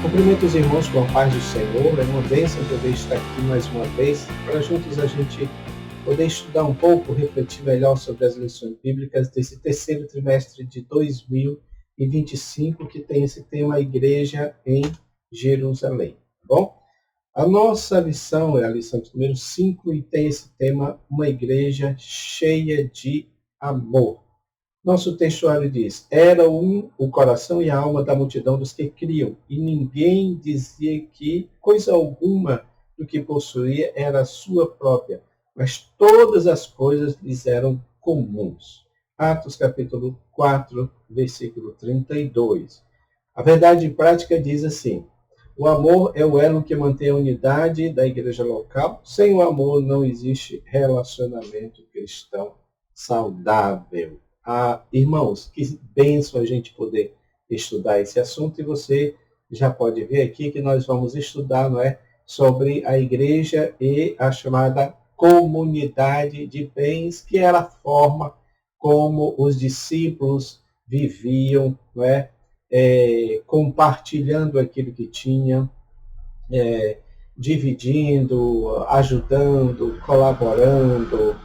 Cumprimento os irmãos com a paz do Senhor. É uma bênção poder estar aqui mais uma vez para juntos a gente poder estudar um pouco, refletir melhor sobre as lições bíblicas desse terceiro trimestre de 2025, que tem esse tema a Igreja em Jerusalém. Tá bom? A nossa lição é a lição de número 5 e tem esse tema, uma igreja cheia de amor. Nosso textuário diz: era o coração e a alma da multidão dos que criam, e ninguém dizia que coisa alguma do que possuía era sua própria, mas todas as coisas lhes eram comuns. Atos capítulo 4, versículo 32. A verdade prática diz assim: o amor é o elo que mantém a unidade da igreja local. Sem o amor não existe relacionamento cristão saudável. Irmãos, que bênção a gente poder estudar esse assunto, e você já pode ver aqui que nós vamos estudar, não é, sobre a igreja e a chamada comunidade de bens, que era a forma como os discípulos viviam, não é, compartilhando aquilo que tinham, dividindo, ajudando, colaborando,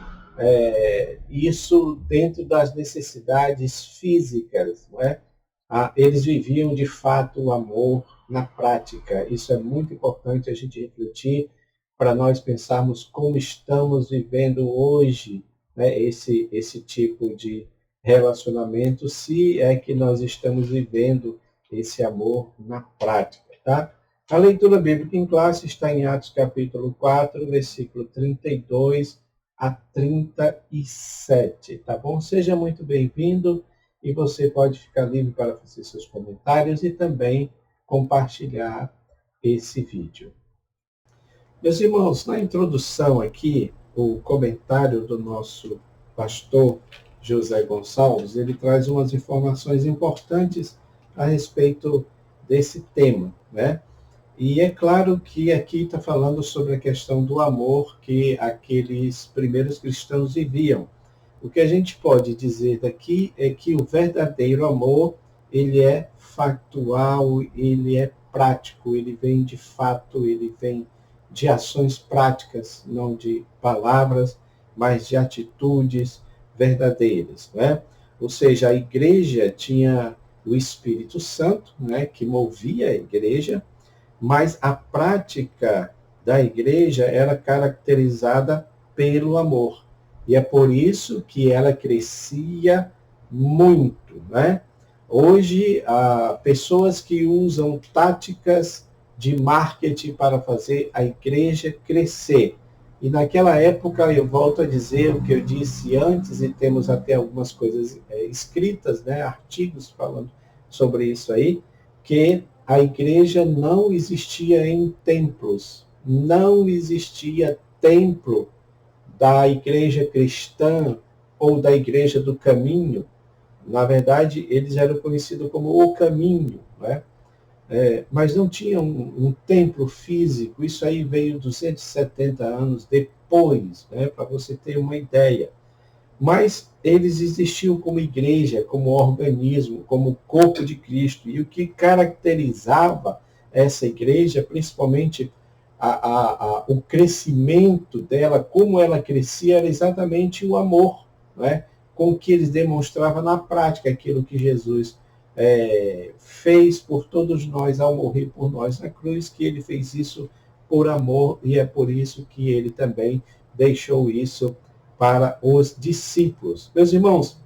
isso dentro das necessidades físicas, não é? Eles viviam de fato o amor na prática. Isso é muito importante a gente refletir para nós pensarmos como estamos vivendo hoje, né, esse tipo de relacionamento, se é que nós estamos vivendo esse amor na prática, tá? A leitura bíblica em classe está em Atos capítulo 4, versículo 32 a 37, tá bom? Seja muito bem-vindo e você pode ficar livre para fazer seus comentários e também compartilhar esse vídeo. Meus irmãos, na introdução aqui, o comentário do nosso pastor José Gonçalves, ele traz umas informações importantes a respeito desse tema, né? E é claro que aqui está falando sobre a questão do amor que aqueles primeiros cristãos viviam. O que a gente pode dizer daqui é que o verdadeiro amor, ele é factual, ele é prático, ele vem de fato, ele vem de ações práticas, não de palavras, mas de atitudes verdadeiras, né? Ou seja, a igreja tinha o Espírito Santo, né, que movia a igreja, mas a prática da igreja era caracterizada pelo amor. E é por isso que ela crescia muito, né? Hoje, há pessoas que usam táticas de marketing para fazer a igreja crescer. E naquela época, eu volto a dizer o que eu disse antes, e temos até algumas coisas escritas, né, artigos falando sobre isso aí, que a igreja não existia em templos, não existia templo da igreja cristã ou da igreja do caminho. Na verdade, eles eram conhecidos como o caminho, né? Mas não tinha um templo físico. Isso aí veio 270 anos depois, né? Para você ter uma ideia. Mas eles existiam como igreja, como organismo, como corpo de Cristo. E o que caracterizava essa igreja, principalmente o crescimento dela, como ela crescia, era exatamente o amor, né? Com que eles demonstravam na prática aquilo que Jesus fez por todos nós ao morrer por nós na cruz, que ele fez isso por amor, e é por isso que ele também deixou isso para os discípulos. Meus irmãos,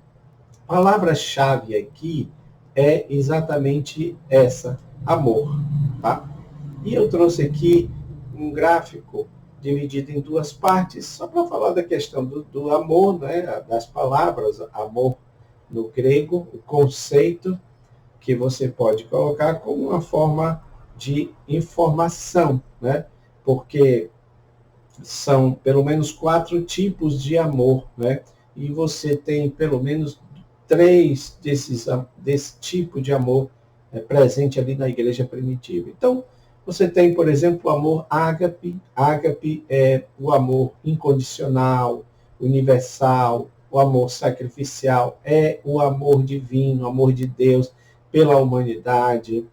a palavra-chave aqui é exatamente essa, amor. Tá? E eu trouxe aqui um gráfico dividido em duas partes, só para falar da questão do amor, né? Das palavras, amor no grego, o conceito que você pode colocar como uma forma de informação, né? Porque são pelo menos 4 tipos de amor, né? E você tem pelo menos 3 desse tipo de amor presente ali na igreja primitiva. Então, você tem, por exemplo, o amor ágape. Ágape é o amor incondicional, universal, o amor sacrificial, é o amor divino, o amor de Deus pela humanidade.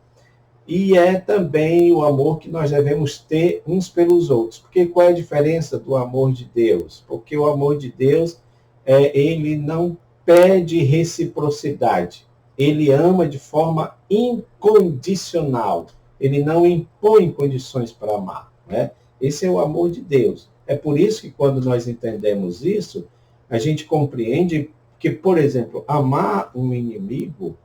e é também o amor que nós devemos ter uns pelos outros. Porque qual é a diferença do amor de Deus? Porque o amor de Deus, ele não pede reciprocidade. Ele ama de forma incondicional. Ele não impõe condições para amar. Né? Esse é o amor de Deus. É por isso que quando nós entendemos isso, a gente compreende que, por exemplo, amar um inimigo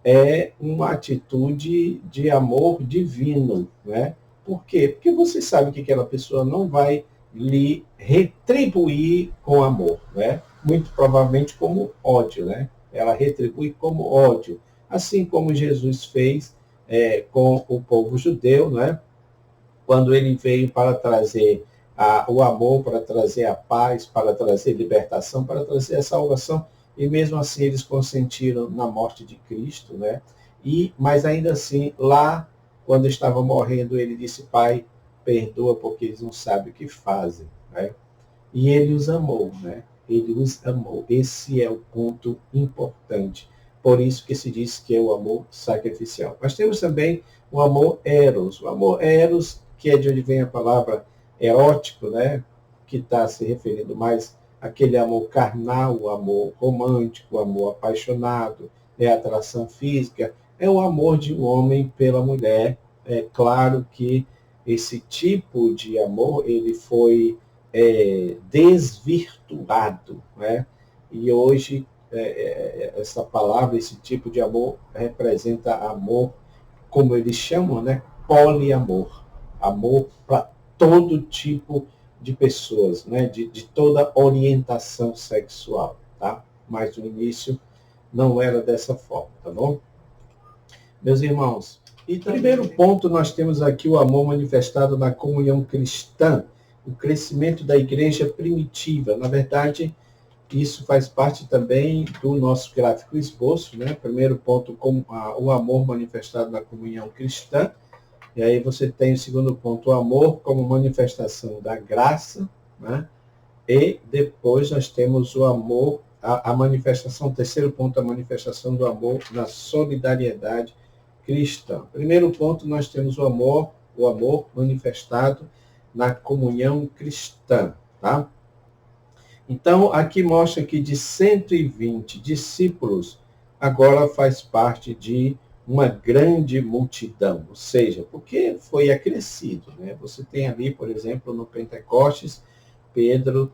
é uma atitude de amor divino, né? Por quê? Porque você sabe que aquela pessoa não vai lhe retribuir com amor, né? Muito provavelmente como ódio, né? Ela retribui como ódio, assim como Jesus fez com o povo judeu, né? Quando ele veio para trazer o amor, para trazer a paz, para trazer libertação, para trazer a salvação, e mesmo assim eles consentiram na morte de Cristo, né? Mas ainda assim, lá, quando estava morrendo, ele disse: Pai, perdoa porque eles não sabem o que fazem, né? E ele os amou, né? Ele os amou. Esse é o ponto importante. Por isso que se diz que é o amor sacrificial. Mas temos também o amor eros. O amor eros, que é de onde vem a palavra erótico, né? Que está se referindo mais àquele amor carnal, o amor romântico, o amor apaixonado, é a atração física, é o amor de um homem pela mulher. É claro que esse tipo de amor, ele foi desvirtuado, né? E hoje essa palavra, esse tipo de amor representa amor, como eles chamam, né? Poliamor, amor para todo tipo de pessoas, né? De toda orientação sexual, tá? Mas no início não era dessa forma, tá bom? Meus irmãos, e primeiro ponto, nós temos aqui o amor manifestado na comunhão cristã, o crescimento da igreja primitiva. Na verdade, isso faz parte também do nosso gráfico esboço, né? Primeiro ponto, o amor manifestado na comunhão cristã. E aí você tem o segundo ponto, o amor como manifestação da graça, né? E depois nós temos o amor, a manifestação, o terceiro ponto, a manifestação do amor na solidariedade cristã. Primeiro ponto, nós temos o amor manifestado na comunhão cristã, tá? Então, aqui mostra que de 120 discípulos, agora faz parte de uma grande multidão, ou seja, porque foi acrescido, né? Você tem ali, por exemplo, no Pentecostes, Pedro,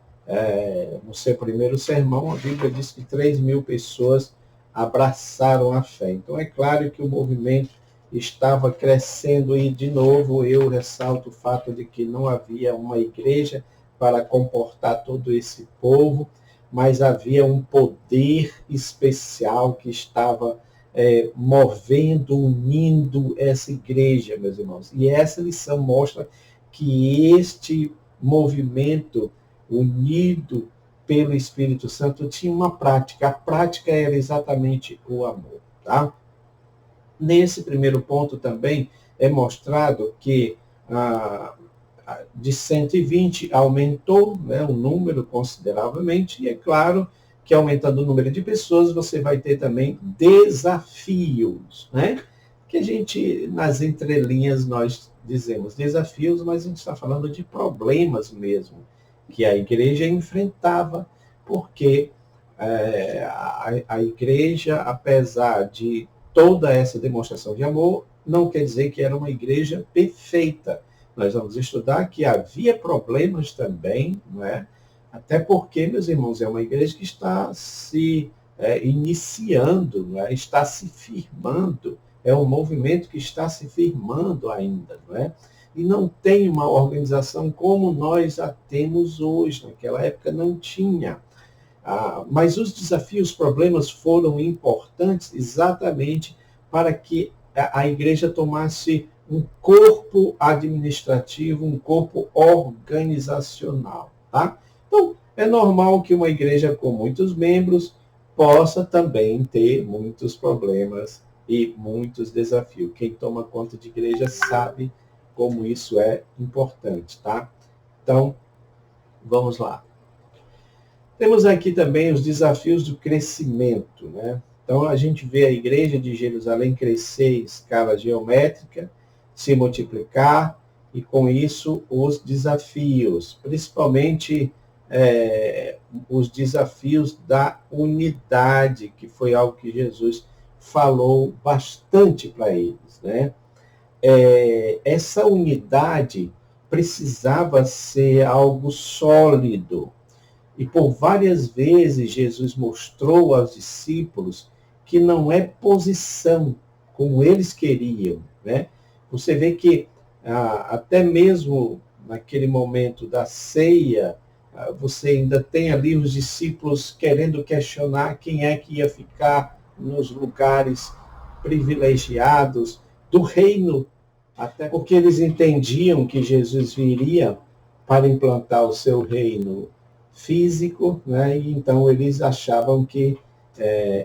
no seu primeiro sermão, a Bíblia diz que 3.000 pessoas abraçaram a fé. Então, é claro que o movimento estava crescendo e, de novo, eu ressalto o fato de que não havia uma igreja para comportar todo esse povo, mas havia um poder especial que estava movendo, unindo essa igreja, meus irmãos. E essa lição mostra que este movimento unido pelo Espírito Santo tinha uma prática. A prática era exatamente o amor, tá? Nesse primeiro ponto também é mostrado que de 120 aumentou, né, o número consideravelmente, e é claro que aumentando o número de pessoas, você vai ter também desafios, né? Que a gente, nas entrelinhas, nós dizemos desafios, mas a gente está falando de problemas mesmo, que a igreja enfrentava, porque a igreja, apesar de toda essa demonstração de amor, não quer dizer que era uma igreja perfeita. Nós vamos estudar que havia problemas também, não é? Até porque, meus irmãos, é uma igreja que está se iniciando, não é? Está se firmando, é um movimento que está se firmando ainda, não é? E não tem uma organização como nós a temos hoje. Naquela época não tinha. Mas os desafios, os problemas foram importantes exatamente para que a igreja tomasse um corpo administrativo, um corpo organizacional, tá? Então, é normal que uma igreja com muitos membros possa também ter muitos problemas e muitos desafios. Quem toma conta de igreja sabe como isso é importante, tá? Então, vamos lá. Temos aqui também os desafios do crescimento, né? Então, a gente vê a igreja de Jerusalém crescer em escala geométrica, se multiplicar, e com isso os desafios, principalmente os desafios da unidade, que foi algo que Jesus falou bastante para eles, né? Essa unidade precisava ser algo sólido. E por várias vezes Jesus mostrou aos discípulos que não é posição como eles queriam, né? Você vê que até mesmo naquele momento da ceia, você ainda tem ali os discípulos querendo questionar quem é que ia ficar nos lugares privilegiados do reino, até porque eles entendiam que Jesus viria para implantar o seu reino físico, né? E então eles achavam que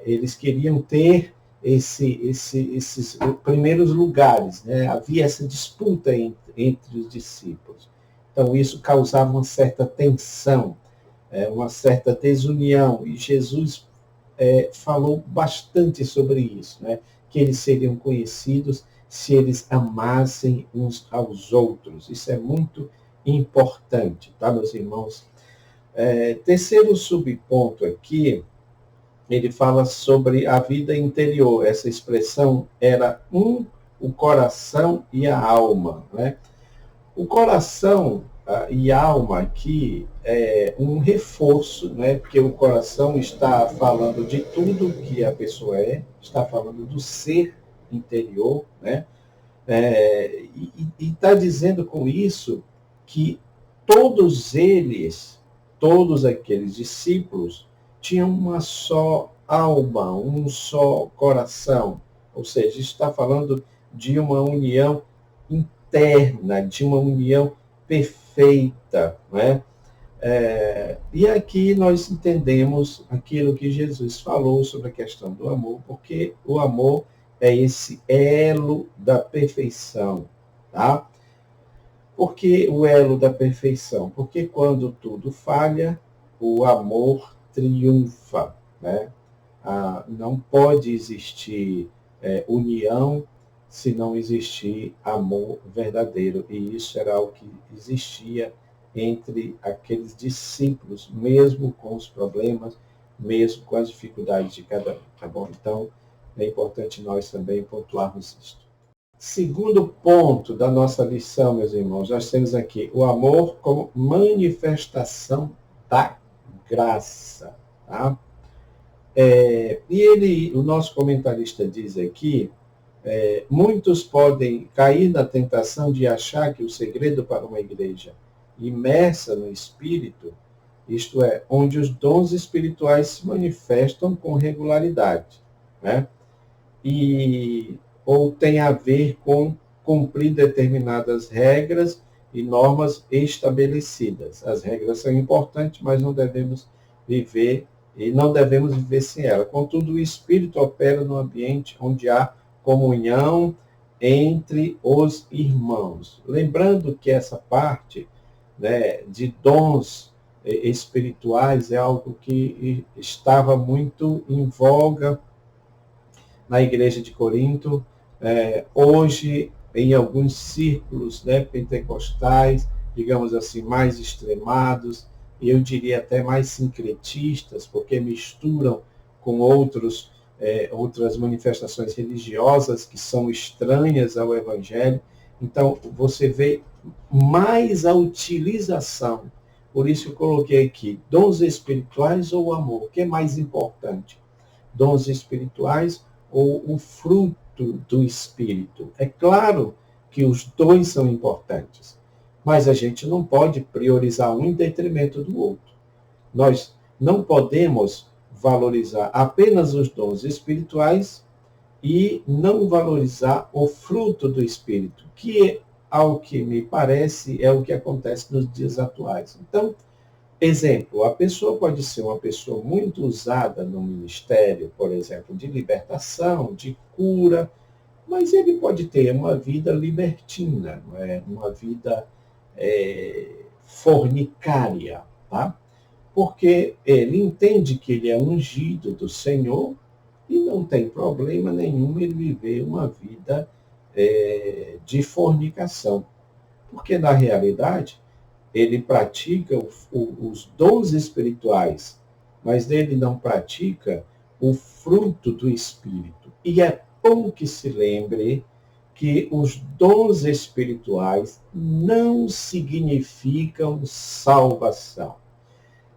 eles queriam ter esses primeiros lugares, né? Havia essa disputa entre os discípulos. Então isso causava uma certa tensão, uma certa desunião, e Jesus falou bastante sobre isso, né? Que eles seriam conhecidos se eles amassem uns aos outros. Isso é muito importante, tá, meus irmãos? Terceiro subponto aqui, ele fala sobre a vida interior. Essa expressão era o coração e a alma, né? O coração e a alma aqui é um reforço, né? Porque o coração está falando de tudo que a pessoa está falando do ser interior, né? E está dizendo com isso que todos eles, todos aqueles discípulos, tinham uma só alma, um só coração. Ou seja, está falando de uma união interna, de uma união perfeita, né? E aqui nós entendemos aquilo que Jesus falou sobre a questão do amor, porque o amor é esse elo da perfeição, tá? Por que o elo da perfeição? Porque quando tudo falha, o amor triunfa, né? Não pode existir união se não existir amor verdadeiro. E isso era o que existia entre aqueles discípulos, mesmo com os problemas, mesmo com as dificuldades de cada um, tá bom? Então, é importante nós também pontuarmos isso. Segundo ponto da nossa lição, meus irmãos, nós temos aqui o amor como manifestação da graça, tá? O nosso comentarista diz aqui, muitos podem cair na tentação de achar que o segredo para uma igreja imersa no Espírito, isto é, onde os dons espirituais se manifestam com regularidade, né? Ou tem a ver com cumprir determinadas regras e normas estabelecidas. As regras são importantes, mas não devemos viver sem elas. Contudo, o Espírito opera no ambiente onde há comunhão entre os irmãos. Lembrando que essa parte, né, de dons espirituais é algo que estava muito em voga na igreja de Corinto. Hoje, em alguns círculos, né, pentecostais, digamos assim, mais extremados, e eu diria até mais sincretistas, porque misturam com outras manifestações religiosas que são estranhas ao Evangelho. Então, você vê mais a utilização. Por isso eu coloquei aqui, dons espirituais ou amor? O que é mais importante? Dons espirituais ou o fruto do Espírito? É claro que os dois são importantes, mas a gente não pode priorizar um em detrimento do outro. Nós não podemos valorizar apenas os dons espirituais e não valorizar o fruto do Espírito, que, ao que me parece, é o que acontece nos dias atuais. Então, exemplo, a pessoa pode ser uma pessoa muito usada no ministério, por exemplo, de libertação, de cura, mas ele pode ter uma vida libertina, não é? Uma vida fornicária, tá? Porque ele entende que ele é ungido do Senhor, E não tem problema nenhum ele viver uma vida de fornicação, porque na realidade ele pratica os dons espirituais, mas ele não pratica o fruto do Espírito. E é bom que se lembre que os dons espirituais não significam salvação.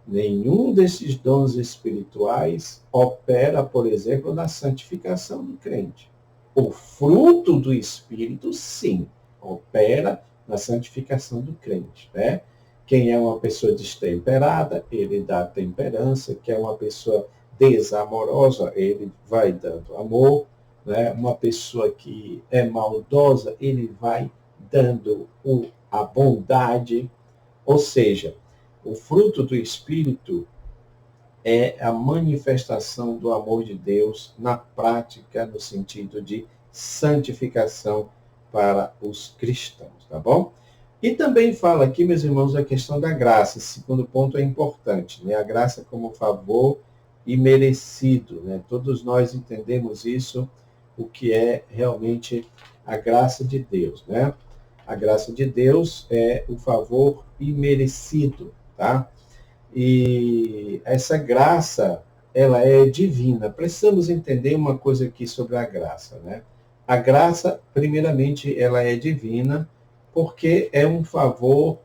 Nenhum desses dons espirituais opera, por exemplo, na santificação do crente. O fruto do Espírito, sim, opera na santificação do crente, né? Quem é uma pessoa destemperada, ele dá temperança. Quem é uma pessoa desamorosa, ele vai dando amor, né? Uma pessoa que é maldosa, ele vai dando a bondade. Ou seja, o fruto do Espírito é a manifestação do amor de Deus na prática, no sentido de santificação para os cristãos, tá bom? E também fala aqui, meus irmãos, a questão da graça. Esse segundo ponto é importante, né? A graça como favor imerecido, né? Todos nós entendemos isso, o que é realmente a graça de Deus, né? A graça de Deus é o favor imerecido, tá? E essa graça, ela é divina. Precisamos entender uma coisa aqui sobre a graça, né? A graça, primeiramente, ela é divina, porque é um favor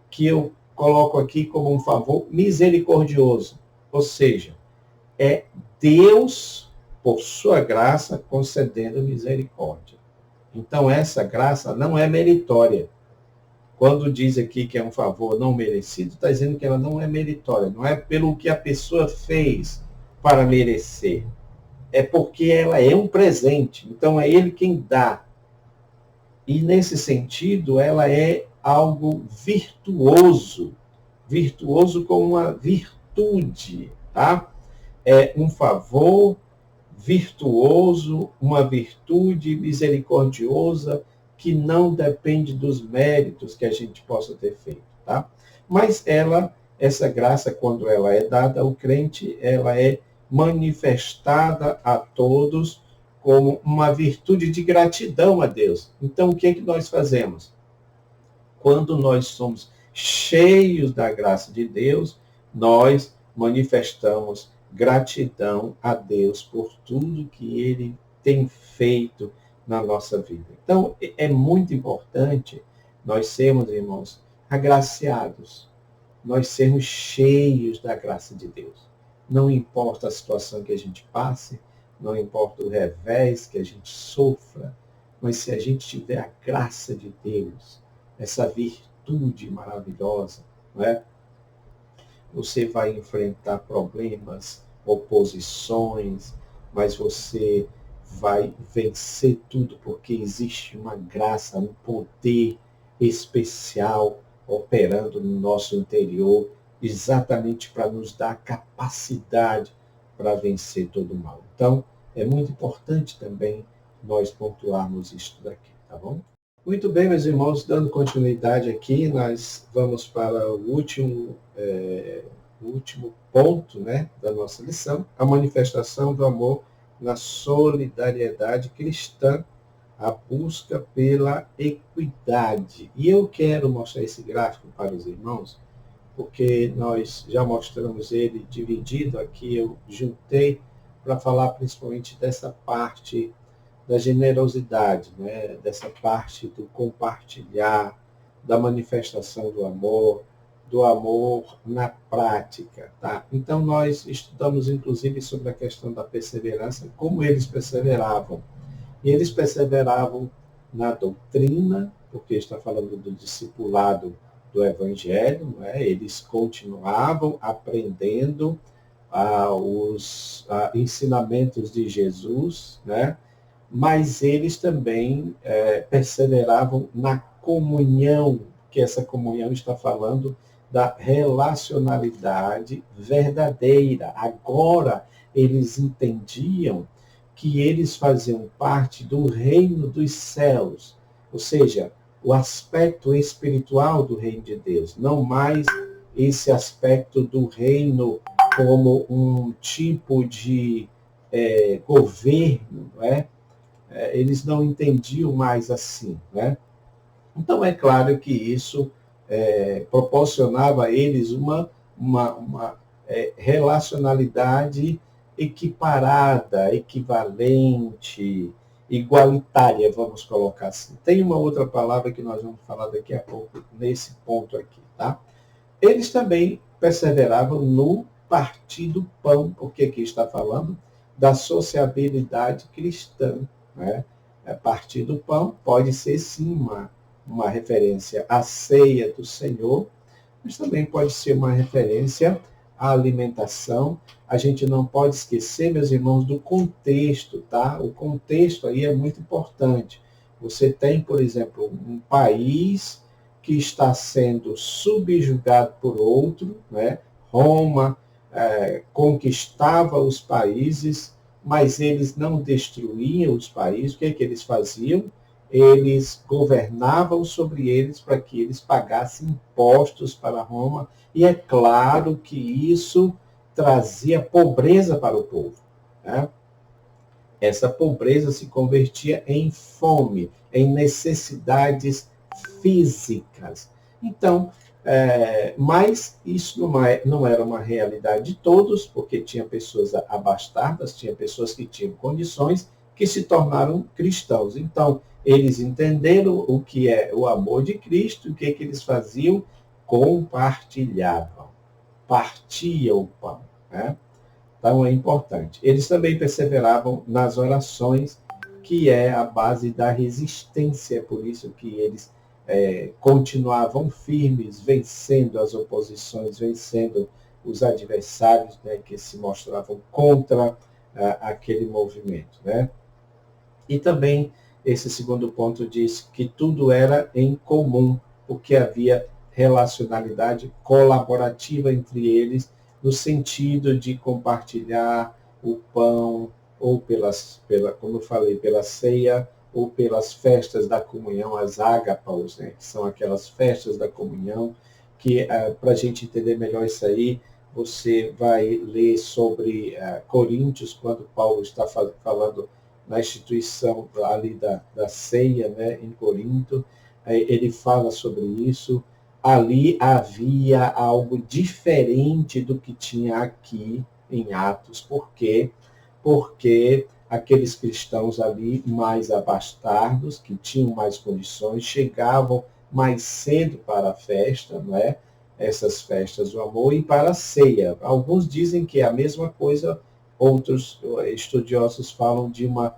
que eu coloco aqui como um favor misericordioso. Ou seja, é Deus, por sua graça, concedendo misericórdia. Então, essa graça não é meritória. Quando diz aqui que é um favor não merecido, está dizendo que ela não é meritória. Não é pelo que a pessoa fez para merecer. É porque ela é um presente. Então, é ele quem dá. E, nesse sentido, ela é algo virtuoso. Virtuoso como uma virtude, tá? É um favor virtuoso, uma virtude misericordiosa que não depende dos méritos que a gente possa ter feito, tá? Mas essa graça, quando ela é dada ao crente, ela é manifestada a todos como uma virtude de gratidão a Deus. Então, o que é que nós fazemos? Quando nós somos cheios da graça de Deus, nós manifestamos gratidão a Deus por tudo que Ele tem feito na nossa vida. Então, é muito importante nós sermos, irmãos, agraciados, nós sermos cheios da graça de Deus. Não importa a situação que a gente passe, não importa o revés que a gente sofra, mas se a gente tiver a graça de Deus, essa virtude maravilhosa, não é? Você vai enfrentar problemas, oposições, mas você vai vencer tudo porque existe uma graça, um poder especial operando no nosso interior, exatamente para nos dar capacidade para vencer todo o mal. Então, é muito importante também nós pontuarmos isso daqui, tá bom? Muito bem, meus irmãos, dando continuidade aqui, nós vamos para o último ponto, né, da nossa lição, a manifestação do amor na solidariedade cristã, a busca pela equidade. E eu quero mostrar esse gráfico para os irmãos, porque nós já mostramos ele dividido aqui, eu juntei para falar principalmente dessa parte da generosidade, né? Dessa parte do compartilhar, da manifestação do amor na prática. Tá? Então, nós estudamos, inclusive, sobre a questão da perseverança, como eles perseveravam. E eles perseveravam na doutrina, porque está falando do discipulado do Evangelho, né? Eles continuavam aprendendo os ensinamentos de Jesus, né? Mas eles também perseveravam na comunhão, que essa comunhão está falando da relacionalidade verdadeira. Agora eles entendiam que eles faziam parte do reino dos céus, ou seja, o aspecto espiritual do reino de Deus, não mais esse aspecto do reino como um tipo de governo, não é? Eles não entendiam mais assim, né? Então, é claro que isso proporcionava a eles uma relacionalidade equiparada, equivalente, igualitária, vamos colocar assim. Tem uma outra palavra que nós vamos falar daqui a pouco, nesse ponto aqui, tá? Eles também perseveravam no partir do pão, porque aqui está falando da sociabilidade cristã, né? Partir do pão pode ser sim uma referência à ceia do Senhor, mas também pode ser uma referência à alimentação. A gente não pode esquecer, meus irmãos, do contexto, tá? O contexto aí é muito importante. Você tem, por exemplo, um país que está sendo subjugado por outro, né? Roma conquistava os países, mas eles não destruíam os países. O que é que eles faziam? Eles governavam sobre eles para que eles pagassem impostos para Roma, e é claro que isso trazia pobreza para o povo, né? Essa pobreza se convertia em fome, em necessidades físicas. Então, mas isso não era uma realidade de todos, porque tinha pessoas abastadas, tinha pessoas que tinham condições, que se tornaram cristãos. Então, eles entenderam o que é o amor de Cristo, o que é que eles faziam? Compartilhavam, partiam o pão, né? Então, é importante. Eles também perseveravam nas orações, que é a base da resistência, por isso que eles continuavam firmes, vencendo as oposições, vencendo os adversários, né, que se mostravam contra aquele movimento, né? E também, esse segundo ponto diz que tudo era em comum, porque havia relacionalidade colaborativa entre eles, no sentido de compartilhar o pão, ou como eu falei, pela ceia, ou pelas festas da comunhão, as ágapas, né, que são aquelas festas da comunhão, que para a gente entender melhor isso aí, você vai ler sobre Coríntios, quando Paulo está falando na instituição ali da ceia, né, em Corinto, ele fala sobre isso. Ali havia algo diferente do que tinha aqui em Atos. Por quê? Porque aqueles cristãos ali mais abastados, que tinham mais condições, chegavam mais cedo para a festa, não é? Essas festas do amor, e para a ceia. Alguns dizem que é a mesma coisa, outros estudiosos falam de uma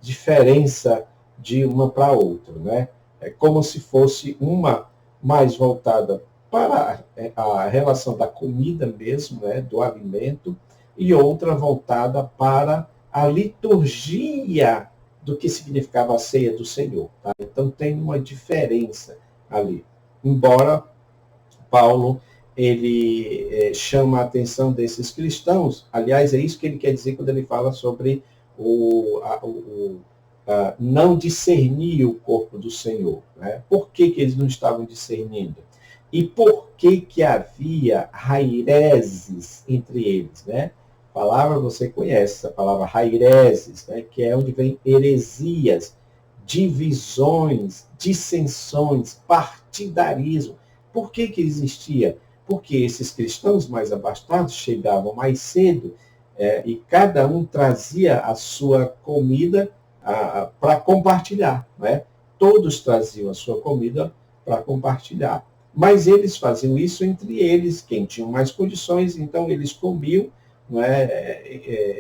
diferença de uma para outra, né? É como se fosse uma mais voltada para a relação da comida mesmo, né, do alimento, e outra voltada para a liturgia do que significava a ceia do Senhor. Tá? Então tem uma diferença ali. Embora Paulo ele chama a atenção desses cristãos, aliás, é isso que ele quer dizer quando ele fala sobre não discernir o corpo do Senhor. Né? Por que eles não estavam discernindo? E por que havia raireses entre eles? Né? A palavra você conhece, a palavra raireses, né? Que é onde vem heresias, divisões, dissensões, partidarismo. Por que existia? Porque esses cristãos mais abastados chegavam mais cedo e cada um trazia a sua comida para compartilhar. Né? Todos traziam a sua comida para compartilhar. Mas eles faziam isso entre eles, quem tinha mais condições, então eles comiam, não é?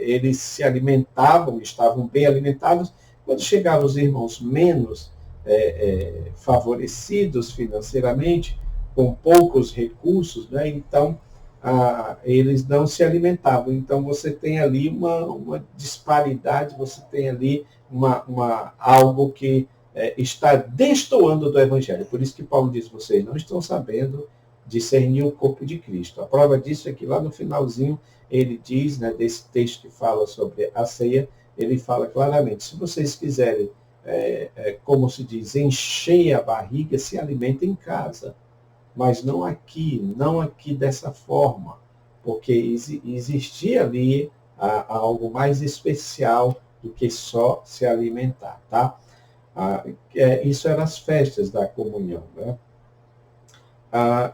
Eles se alimentavam, estavam bem alimentados. Quando chegavam os irmãos menos favorecidos financeiramente, com poucos recursos, né? Então eles não se alimentavam. Então você tem ali uma disparidade, você tem ali algo que está destoando do Evangelho. Por isso que Paulo diz, vocês não estão sabendo discernir o corpo de Cristo. A prova disso é que lá no finalzinho ele diz, né, desse texto que fala sobre a ceia, ele fala claramente, se vocês quiserem, como se diz, encher a barriga, se alimentem em casa. Mas não aqui dessa forma, porque existia ali a algo mais especial do que só se alimentar, tá? Isso eram as festas da comunhão, né?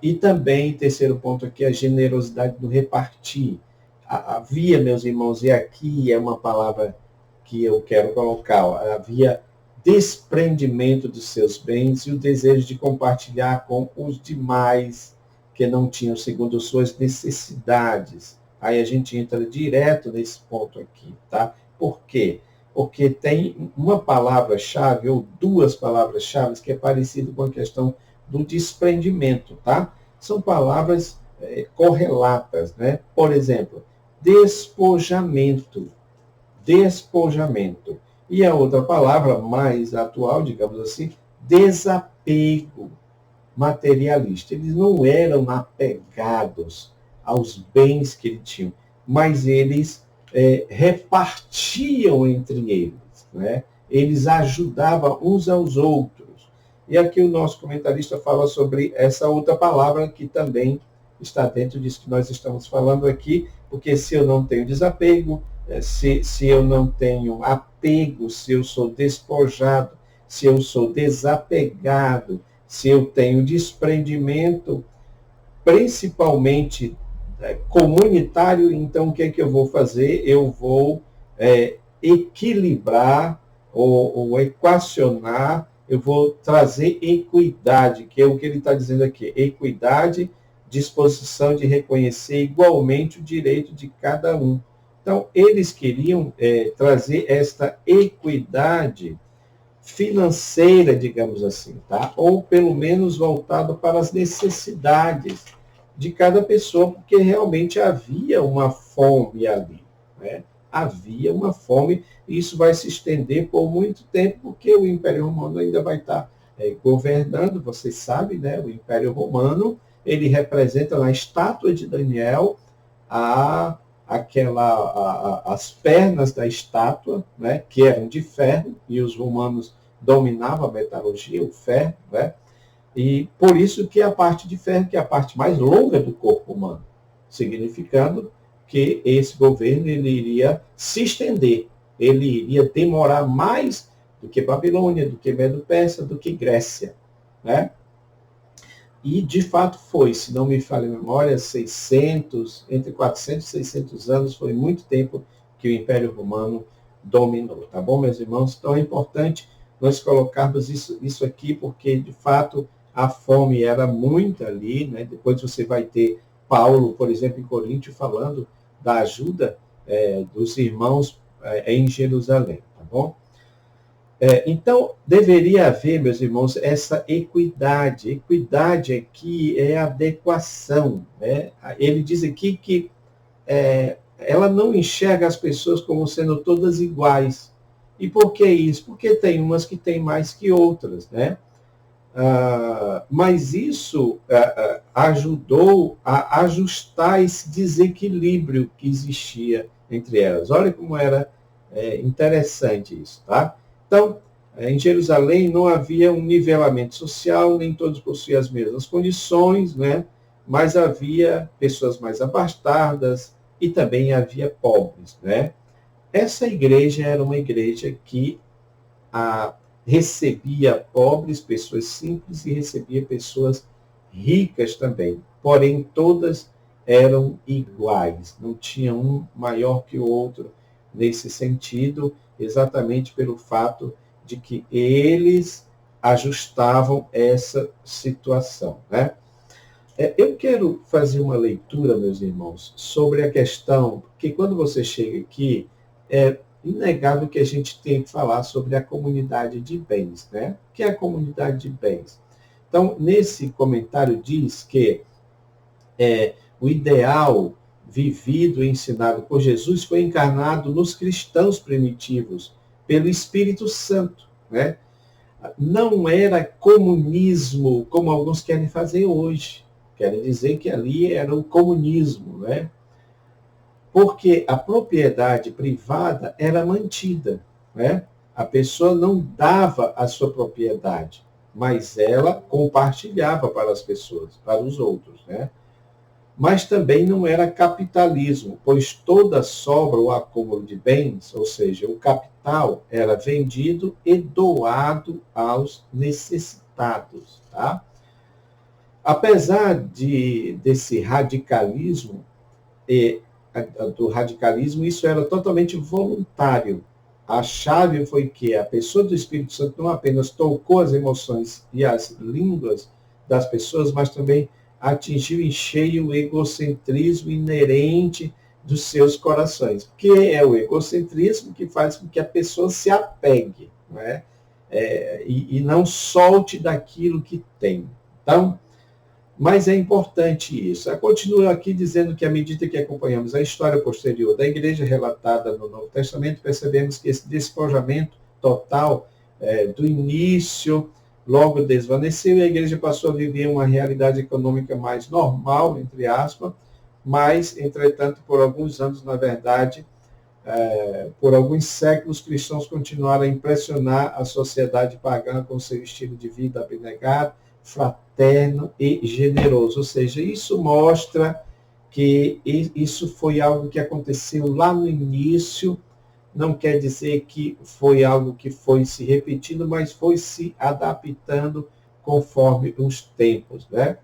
E também, terceiro ponto aqui, a generosidade do repartir. Havia, meus irmãos, e aqui é uma palavra que eu quero colocar, havia desprendimento dos seus bens e o desejo de compartilhar com os demais que não tinham segundo suas necessidades. Aí a gente entra direto nesse ponto aqui, tá? Por quê? Porque tem uma palavra-chave ou duas palavras-chave que é parecido com a questão do desprendimento, tá? São palavras correlatas, né? Por exemplo, despojamento, despojamento. E a outra palavra mais atual, digamos assim, desapego materialista. Eles não eram apegados aos bens que eles tinham, mas eles repartiam entre eles, né? Eles ajudavam uns aos outros. E aqui o nosso comentarista fala sobre essa outra palavra que também está dentro disso que nós estamos falando aqui, porque se eu não tenho desapego, se eu não tenho apego, se eu sou despojado, se eu sou desapegado, se eu tenho desprendimento, principalmente comunitário, então o que é que eu vou fazer? Eu vou equilibrar ou equacionar, eu vou trazer equidade, que é o que ele está dizendo aqui, equidade, disposição de reconhecer igualmente o direito de cada um. Então, eles queriam trazer esta equidade financeira, digamos assim, tá? Ou pelo menos voltado para as necessidades de cada pessoa, porque realmente havia uma fome ali, né? Havia uma fome, e isso vai se estender por muito tempo, porque o Império Romano ainda vai estar governando, vocês sabem, né? O Império Romano, ele representa na estátua de Daniel as pernas da estátua, né, que eram de ferro, e os romanos dominavam a metalurgia, o ferro, né, e por isso que a parte de ferro, que é a parte mais longa do corpo humano, significando que esse governo ele iria se estender, ele iria demorar mais do que Babilônia, do que Medo-Persa, do que Grécia, né? E, de fato, foi, se não me falha a memória, entre 400 e 600 anos, foi muito tempo que o Império Romano dominou, tá bom, meus irmãos? Então, é importante nós colocarmos isso aqui, porque, de fato, a fome era muita ali, né? Depois você vai ter Paulo, por exemplo, em Coríntio, falando da ajuda dos irmãos em Jerusalém, tá bom? Então, deveria haver, meus irmãos, essa equidade. Equidade aqui é adequação, né? Ele diz aqui que ela não enxerga as pessoas como sendo todas iguais. E por que isso? Porque tem umas que têm mais que outras, né? Mas isso ajudou a ajustar esse desequilíbrio que existia entre elas. Olha como era interessante isso, tá? Então, em Jerusalém não havia um nivelamento social, nem todos possuíam as mesmas condições, né? Mas havia pessoas mais abastadas e também havia pobres, né? Essa igreja era uma igreja que recebia pobres, pessoas simples, e recebia pessoas ricas também. Porém, todas eram iguais, não tinha um maior que o outro nesse sentido, exatamente pelo fato de que eles ajustavam essa situação, né? Eu quero fazer uma leitura, meus irmãos, sobre a questão, porque quando você chega aqui, é inegável que a gente tem que falar sobre a comunidade de bens, né? O que é a comunidade de bens? Então, nesse comentário diz que o ideal vivido e ensinado por Jesus foi encarnado nos cristãos primitivos, pelo Espírito Santo, né? Não era comunismo, como alguns querem fazer hoje. Querem dizer que ali era o comunismo, né? Porque a propriedade privada era mantida, né? A pessoa não dava a sua propriedade, mas ela compartilhava para as pessoas, para os outros, né? mas também não era capitalismo, pois toda sobra ou acúmulo de bens, ou seja, o capital, era vendido e doado aos necessitados. Tá? Apesar desse radicalismo, e do radicalismo, isso era totalmente voluntário. A chave foi que a pessoa do Espírito Santo não apenas tocou as emoções e as línguas das pessoas, mas também atingiu em cheio o egocentrismo inerente dos seus corações, que é o egocentrismo que faz com que a pessoa se apegue, não é? E não solte daquilo que tem. Então, mas é importante isso. Eu continuo aqui dizendo que, à medida que acompanhamos a história posterior da igreja relatada no Novo Testamento, percebemos que esse despojamento total do início logo desvaneceu e a igreja passou a viver uma realidade econômica mais normal, entre aspas, mas, entretanto, por alguns anos, na verdade, por alguns séculos, cristãos continuaram a impressionar a sociedade pagã com seu estilo de vida abnegado, fraterno e generoso. Ou seja, isso mostra que isso foi algo que aconteceu lá no início, não quer dizer que foi algo que foi se repetindo, mas foi se adaptando conforme os tempos, né?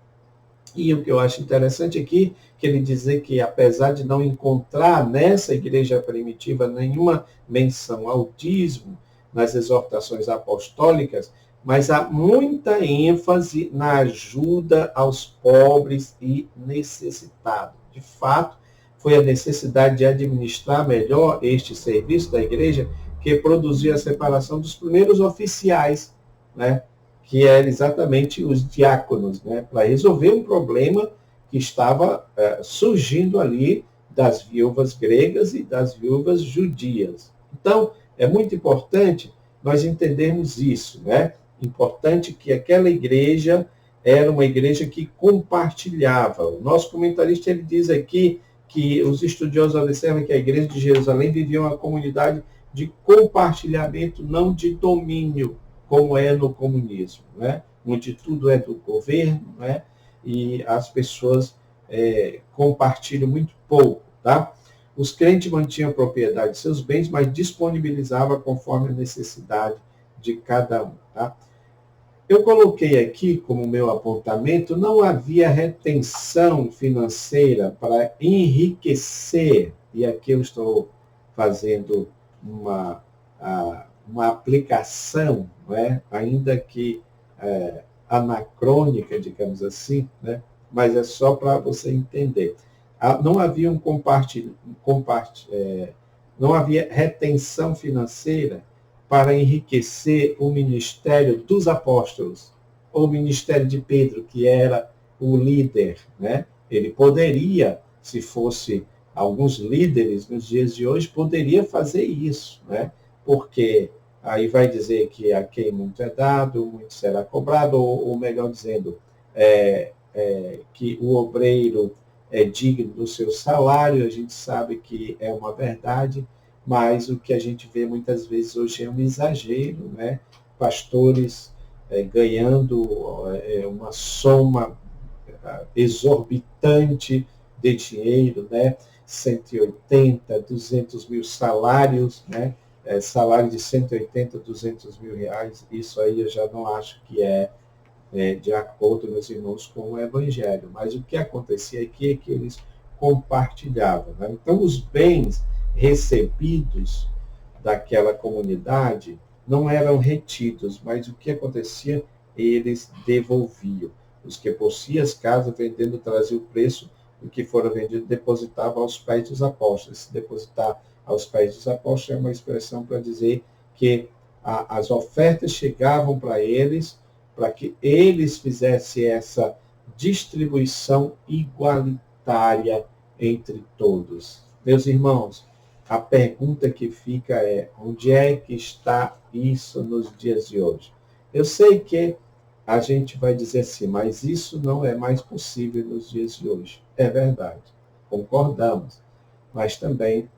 E o que eu acho interessante aqui, que ele dizer que apesar de não encontrar nessa igreja primitiva nenhuma menção ao dízimo nas exortações apostólicas, mas há muita ênfase na ajuda aos pobres e necessitados. De fato, foi a necessidade de administrar melhor este serviço da igreja que produziu a separação dos primeiros oficiais, né? Que eram exatamente os diáconos, né? Para resolver um problema que estava surgindo ali das viúvas gregas e das viúvas judias. Então, é muito importante nós entendermos isso, né? Importante que aquela igreja era uma igreja que compartilhava. O nosso comentarista ele diz aqui que os estudiosos observam que a igreja de Jerusalém vivia uma comunidade de compartilhamento, não de domínio, como é no comunismo, né? Onde tudo é do governo, né? E as pessoas compartilham muito pouco. Tá? Os crentes mantinham propriedade de seus bens, mas disponibilizavam conforme a necessidade de cada um. Tá? Eu coloquei aqui como meu apontamento, não havia retenção financeira para enriquecer, e aqui eu estou fazendo uma aplicação, não é? Ainda que anacrônica, digamos assim, né? Mas é só para você entender. Não havia não havia retenção financeira para enriquecer o ministério dos apóstolos, ou o ministério de Pedro, que era o líder, né? Ele poderia, se fosse alguns líderes nos dias de hoje, poderia fazer isso, né? Porque aí vai dizer que a quem muito é dado, muito será cobrado, ou melhor dizendo, que o obreiro é digno do seu salário, a gente sabe que é uma verdade, mas o que a gente vê muitas vezes hoje é um exagero, né? Pastores ganhando uma soma exorbitante de dinheiro, né? 180, 200 mil salários, né? Salário de 180, 200 mil reais, isso aí eu já não acho que é de acordo, meus irmãos, com o Evangelho. Mas o que acontecia aqui é que eles compartilhavam. Né? Então, os bens recebidos daquela comunidade não eram retidos, mas o que acontecia? Eles devolviam. Os que possuíam as casas, vendendo, traziam o preço do que fora vendido, depositavam aos pés dos apóstolos. Se depositar aos pés dos apóstolos é uma expressão para dizer que as ofertas chegavam para eles, para que eles fizessem essa distribuição igualitária entre todos. Meus irmãos, a pergunta que fica é, onde é que está isso nos dias de hoje? Eu sei que a gente vai dizer assim, mas isso não é mais possível nos dias de hoje. É verdade, concordamos. Mas também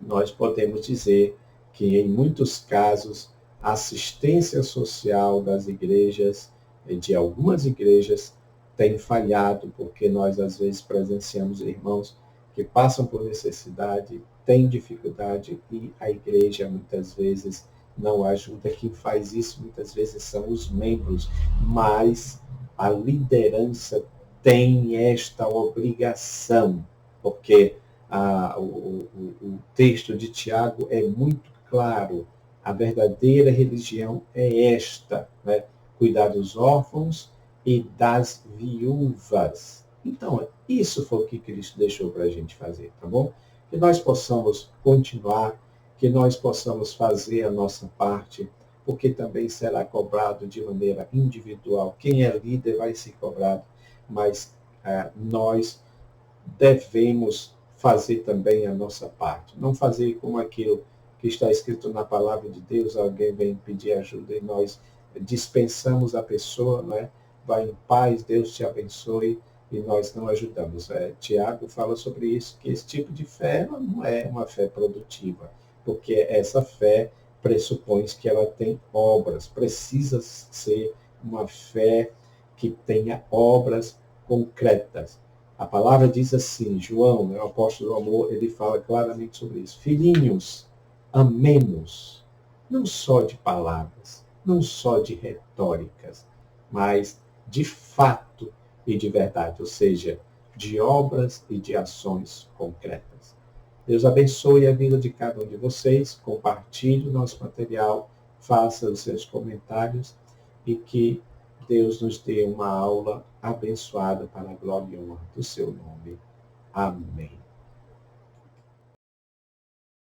nós podemos dizer que, em muitos casos, a assistência social das igrejas, de algumas igrejas, tem falhado, porque nós às vezes presenciamos irmãos que passam por necessidade, têm dificuldade e a igreja muitas vezes não ajuda. Quem faz isso muitas vezes são os membros, mas a liderança tem esta obrigação, porque o texto de Tiago é muito claro. A verdadeira religião é esta, né? Cuidar dos órfãos e das viúvas. Então, isso foi o que Cristo deixou para a gente fazer, tá bom? Que nós possamos continuar, que nós possamos fazer a nossa parte, porque também será cobrado de maneira individual. Quem é líder vai ser cobrado, mas nós devemos fazer também a nossa parte. Não fazer como aquilo que está escrito na palavra de Deus, alguém vem pedir ajuda e nós dispensamos a pessoa, né? Vai em paz, Deus te abençoe, e nós não ajudamos. Tiago fala sobre isso, que esse tipo de fé não é uma fé produtiva, porque essa fé pressupõe que ela tem obras, precisa ser uma fé que tenha obras concretas. A palavra diz assim, João, né, o apóstolo do amor, ele fala claramente sobre isso. Filhinhos, amemos, não só de palavras, não só de retóricas, mas de fato e de verdade, ou seja, de obras e de ações concretas. Deus abençoe a vida de cada um de vocês, compartilhe o nosso material, faça os seus comentários e que Deus nos dê uma aula abençoada para a glória e honra do seu nome. Amém.